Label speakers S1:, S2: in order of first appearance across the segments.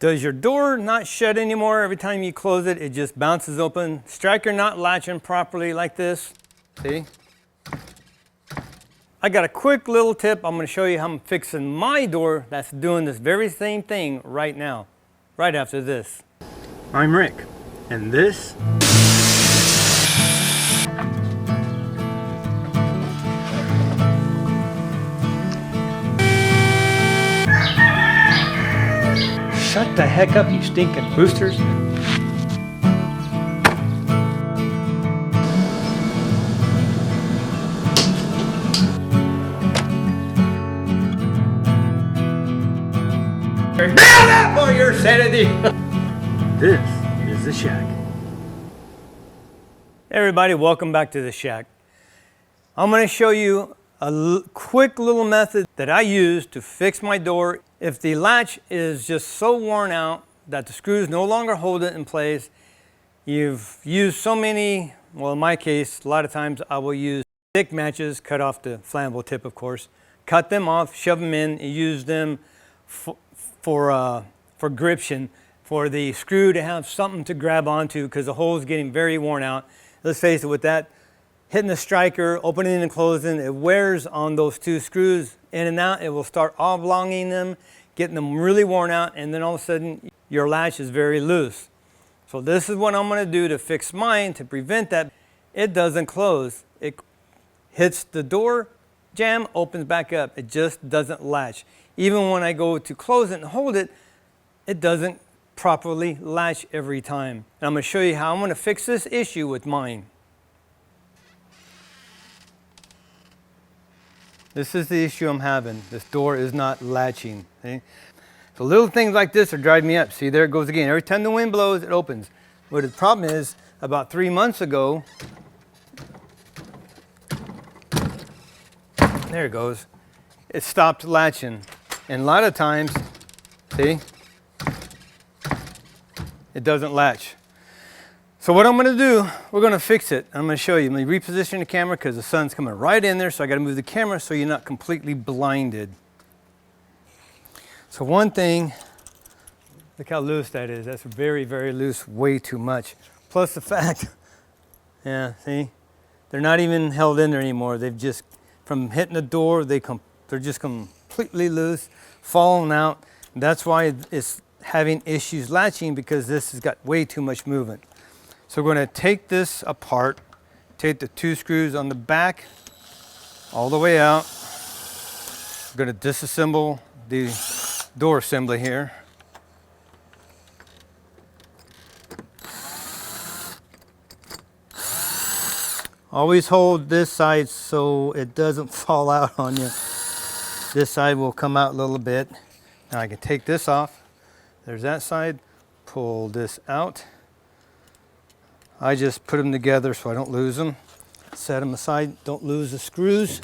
S1: Does your door not shut anymore? Every time you close it, it just bounces open. Striker not latching properly like this. See? I got a quick little tip. I'm going to show you how I'm fixing my door that's doing this very same thing right now, right after this. I'm Rick, and this shut the heck up, you stinking roosters. Build up for your sanity. This is the shack. Hey everybody, welcome back to the shack. I'm going to show you a quick little method that I use to fix my door. If the latch is just so worn out that the screws no longer hold it in place, you've used so many, well in my case, a lot of times I will use stick matches, cut off the flammable tip of course, cut them off, shove them in, and use them for gription, for the screw to have something to grab onto because the hole is getting very worn out. Let's face it, with that hitting the striker, opening and closing, it wears on those two screws in and out. It will start oblonging them, getting them really worn out, and then all of a sudden your latch is very loose. So this is what I'm going to do to fix mine to prevent that. It doesn't close. It hits the door jamb, opens back up. It just doesn't latch. Even when I go to close it and hold it, it doesn't properly latch every time. And I'm going to show you how I'm going to fix this issue with mine. This is the issue I'm having. This door is not latching. See? So little things like this are driving me up. See, there it goes again. Every time the wind blows, it opens. But the problem is, about 3 months ago, there it goes, it stopped latching. And a lot of times, see, it doesn't latch. So what I'm going to do, we're going to fix it. I'm going to show you. I'm going to reposition the camera because the sun's coming right in there, so I got to move the camera so you're not completely blinded. So one thing, look how loose that is. That's very, very loose, way too much. Plus the fact, yeah, see, they're not even held in there anymore. They've just, from hitting the door, they're just completely loose, falling out. That's why it's having issues latching, because this has got way too much movement. So we're going to take this apart, take the two screws on the back all the way out. We're going to disassemble the door assembly here. Always hold this side so it doesn't fall out on you. This side will come out a little bit. Now I can take this off. There's that side. Pull this out. I just put them together so I don't lose them. Set them aside, don't lose the screws.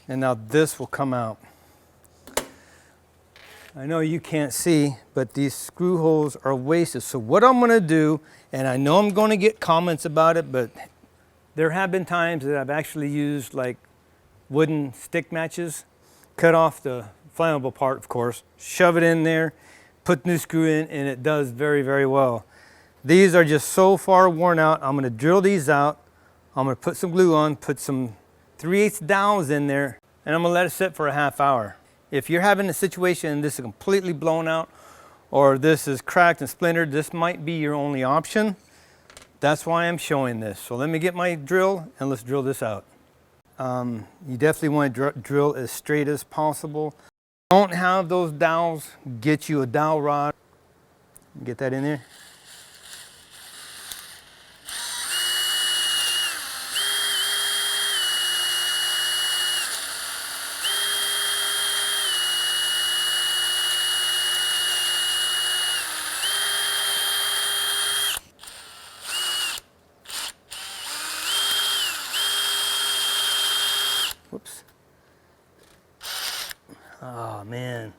S1: And now this will come out. I know you can't see, but these screw holes are wasted. So what I'm going to do, and I know I'm going to get comments about it, but there have been times that I've actually used like wooden stick matches, cut off the flammable part, of course, shove it in there, put the new screw in, and it does very, very well. These are just so far worn out. I'm going to drill these out. I'm going to put some glue on, put some 3/8 dowels in there, and I'm going to let it sit for a half hour. If you're having a situation and this is completely blown out, or this is cracked and splintered, this might be your only option. That's why I'm showing this. So let me get my drill and let's drill this out. You definitely want to drill as straight as possible. Don't have those dowels, get you a dowel rod. Get that in there. Whoops. Oh man.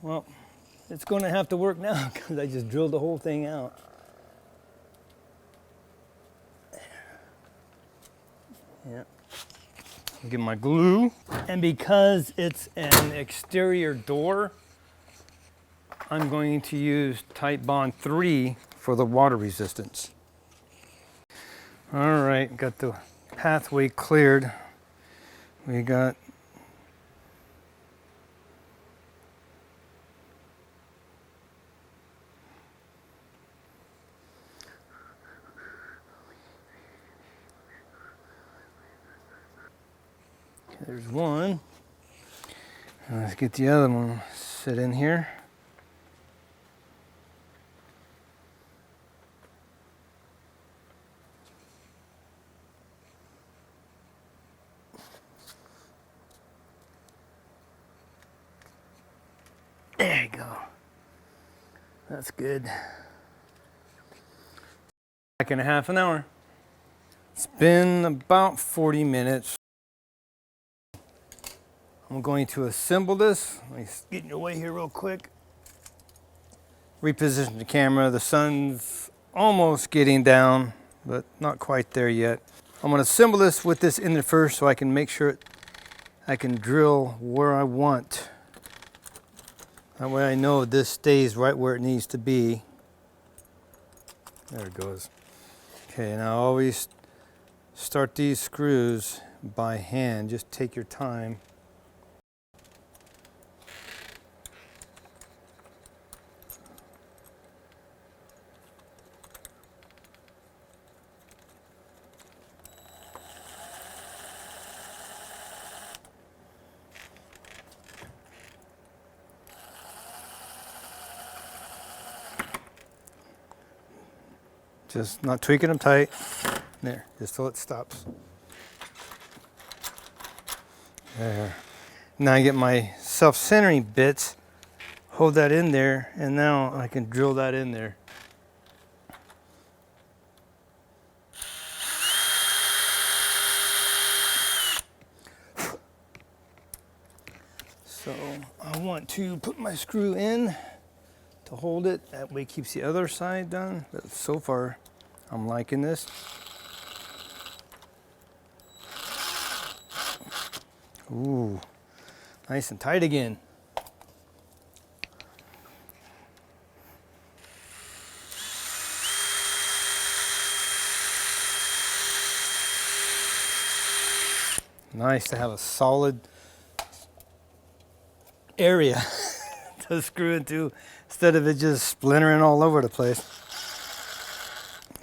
S1: Well, it's going to have to work now because I just drilled the whole thing out. Yeah. Get my glue. And because it's an exterior door, I'm going to use Type Bond 3 for the water resistance. All right, got the pathway cleared. We got there's one. Let's get the other one sit in here. There you go. That's good. Back in a half an hour. It's been about 40 minutes. I'm going to assemble this. Let me get in your way here real quick. Reposition the camera. The sun's almost getting down, but not quite there yet. I'm going to assemble this with this in there first so I can make sure I can drill where I want. That way I know this stays right where it needs to be. There it goes. Okay, now always start these screws by hand. Just take your time. Just not tweaking them tight. There, just till it stops. There. Now I get my self-centering bits, hold that in there, and now I can drill that in there. So I want to put my screw in to hold it. That way it keeps the other side done. But so far, I'm liking this. Ooh, nice and tight again. Nice to have a solid area to screw into instead of it just splintering all over the place.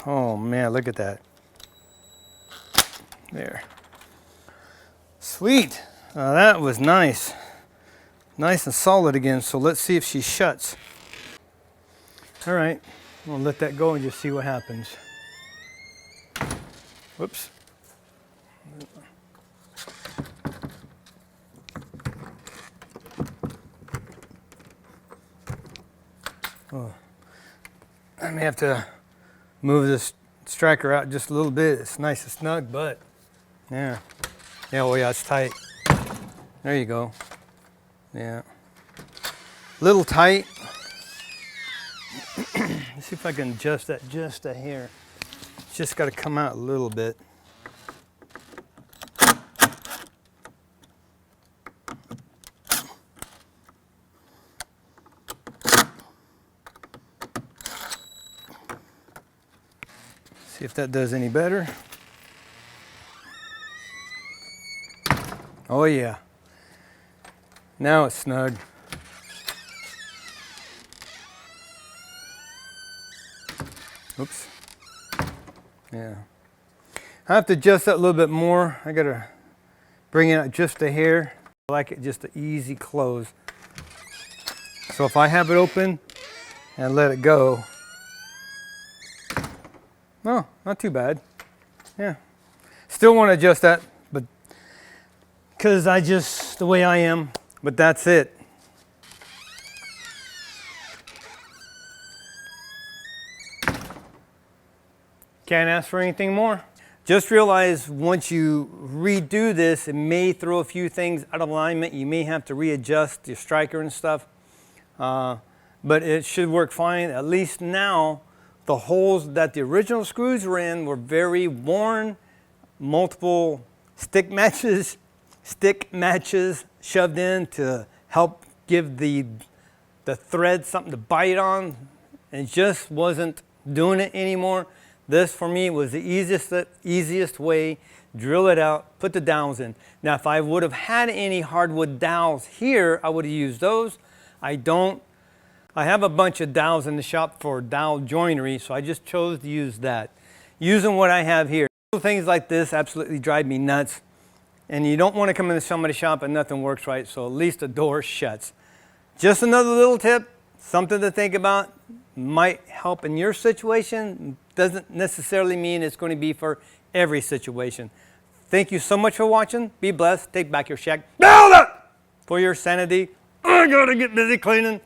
S1: Oh man, look at that. There. Sweet. That was nice. Nice and solid again, so let's see if she shuts. All right, we'll let that go and just see what happens. Whoops. Oh, I may have to move this striker out just a little bit. It's nice and snug, but yeah. Yeah, oh yeah, it's tight. There you go. Yeah. Little tight. Let's see if I can adjust that just a hair. It's just got to come out a little bit. See if that does any better. Oh yeah. Now it's snug. Oops. Yeah. I have to adjust that a little bit more. I gotta bring it out just a hair. I like it just an easy close. So if I have it open and let it go, no, not too bad. Yeah. Still want to adjust that, but because I just, the way I am, but that's it. Can't ask for anything more. Just realize once you redo this, it may throw a few things out of alignment. You may have to readjust your striker and stuff, but it should work fine. At least now, the holes that the original screws were in were very worn, multiple stick matches shoved in to help give the thread something to bite on, and it just wasn't doing it anymore. This for me was the easiest way. Drill it out, put the dowels in. Now if I would have had any hardwood dowels here, I would have used those. I don't. I have a bunch of dowels in the shop for dowel joinery, so I just chose to use that. Using what I have here. Things like this absolutely drive me nuts. And you don't want to come into somebody's shop and nothing works right, so at least the door shuts. Just another little tip, something to think about. Might help in your situation. Doesn't necessarily mean it's going to be for every situation. Thank you so much for watching. Be blessed. Take back your shack. Build it for your sanity. I gotta get busy cleaning.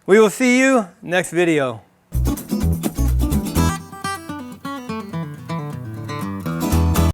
S1: We will see you next video.